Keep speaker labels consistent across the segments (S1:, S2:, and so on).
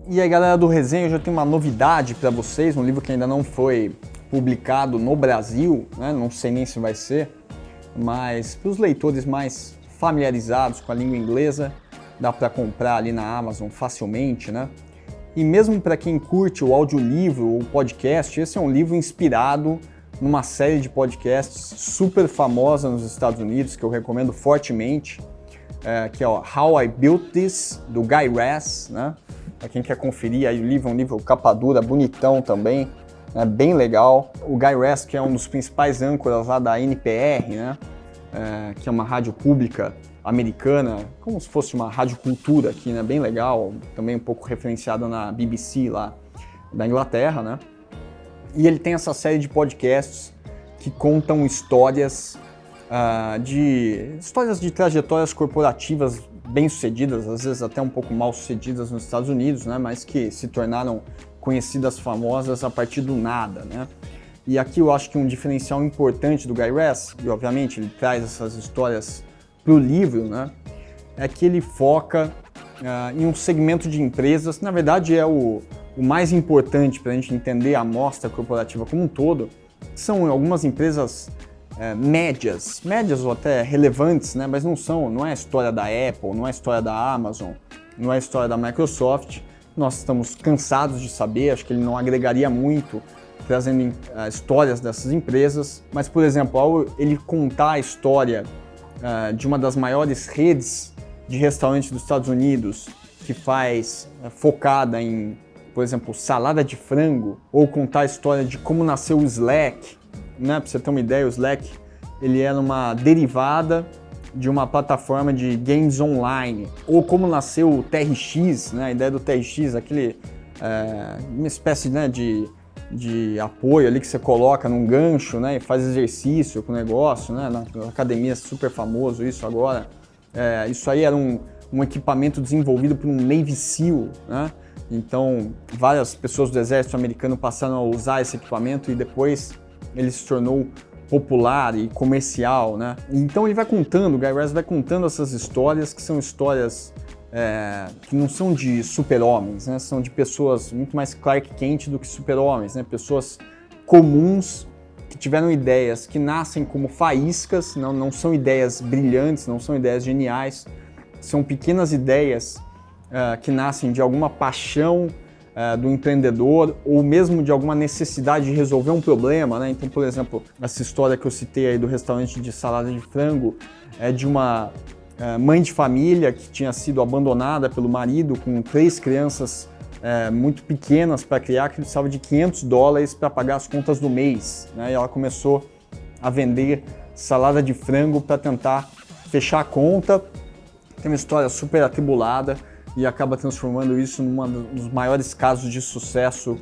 S1: E aí galera do Resenha, eu já tenho uma novidade para vocês, um livro que ainda não foi publicado no Brasil, né? Não sei nem se vai ser, mas para os leitores mais familiarizados com a língua inglesa, dá para comprar ali na Amazon facilmente, né? E mesmo para quem curte o audiolivro ou o podcast, esse é um livro inspirado numa série de podcasts super famosa nos Estados Unidos, que eu recomendo fortemente, que é o How I Built This, do Guy Raz, né? Para quem quer conferir aí o livro, é um livro capa dura, bonitão também, né? Bem legal. O Guy Raz, que é um dos principais âncoras lá da NPR, né? Que é uma rádio pública americana, como se fosse uma rádio cultura aqui, né? Bem legal, também um pouco referenciada na BBC lá da Inglaterra, né? E ele tem essa série de podcasts que contam histórias de trajetórias corporativas bem-sucedidas, às vezes até um pouco mal-sucedidas nos Estados Unidos, né? Mas que se tornaram conhecidas, famosas a partir do nada, né? E aqui eu acho que um diferencial importante do Guy Raz, e obviamente ele traz essas histórias para o livro, né? É que ele foca em um segmento de empresas, que na verdade é o mais importante para a gente entender a amostra corporativa como um todo, são algumas empresas médias ou até relevantes, né? Mas não é a história da Apple, não é a história da Amazon, não é a história da Microsoft. Nós estamos cansados de saber, acho que ele não agregaria muito trazendo histórias dessas empresas, mas, por exemplo, ao ele contar a história de uma das maiores redes de restaurantes dos Estados Unidos, que faz focada em, por exemplo, salada de frango, ou contar a história de como nasceu o Slack, né? Para você ter uma ideia, o Slack ele era uma derivada de uma plataforma de games online, ou como nasceu o TRX, né? A ideia do TRX, uma espécie, né, de apoio ali que você coloca num gancho, né, e faz exercício com o negócio, né? Na academia é super famoso isso agora. Isso aí era um equipamento desenvolvido por um Navy SEAL, né? Então várias pessoas do exército americano passaram a usar esse equipamento e depois ele se tornou popular e comercial, né? Então ele vai contando, o Guy Raz vai contando essas histórias que são histórias que não são de super-homens, né? São de pessoas muito mais Clark Kent do que super-homens, né? Pessoas comuns que tiveram ideias que nascem como faíscas, não são ideias brilhantes, não são ideias geniais, são pequenas ideias que nascem de alguma paixão do empreendedor ou mesmo de alguma necessidade de resolver um problema, né? Então, por exemplo, essa história que eu citei aí do restaurante de salada de frango é de uma mãe de família que tinha sido abandonada pelo marido com 3 crianças muito pequenas para criar, que precisava de $500 para pagar as contas do mês, né? E ela começou a vender salada de frango para tentar fechar a conta. Tem uma história super atribulada e acaba transformando isso num dos maiores casos de sucesso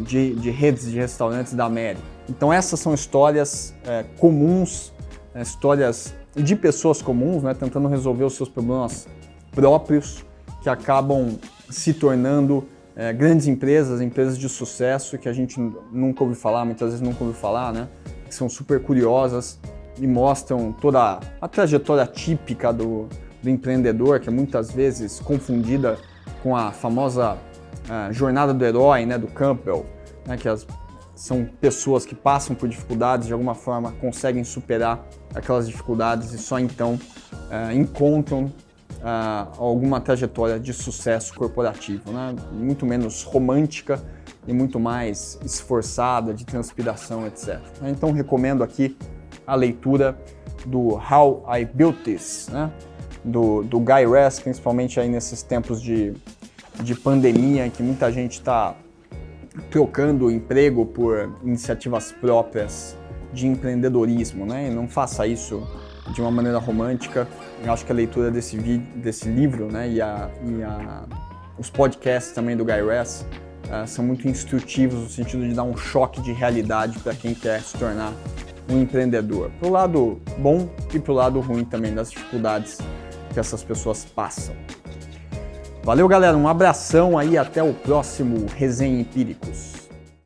S1: de redes de restaurantes da América. Então essas são histórias comuns, histórias de pessoas comuns, né, tentando resolver os seus problemas próprios, que acabam se tornando grandes empresas de sucesso que a gente nunca ouviu falar, muitas vezes nunca ouviu falar, né, que são super curiosas e mostram toda a trajetória típica do empreendedor, que é muitas vezes confundida com a famosa jornada do herói, né, do Campbell, né, que são pessoas que passam por dificuldades, de alguma forma conseguem superar aquelas dificuldades e só então encontram alguma trajetória de sucesso corporativo, né, muito menos romântica e muito mais esforçada, de transpiração, etc. Então recomendo aqui a leitura do How I Built This, né, do Guy Raz, principalmente aí nesses tempos de pandemia, em que muita gente está trocando o emprego por iniciativas próprias de empreendedorismo, né? E não faça isso de uma maneira romântica. Eu acho que a leitura desse livro, né, os podcasts também do Guy Raz são muito instrutivos no sentido de dar um choque de realidade para quem quer se tornar um empreendedor. Pro lado bom e pro lado ruim também das dificuldades que essas pessoas passam. Valeu, galera, um abração aí, até o próximo Resenha Empíricos.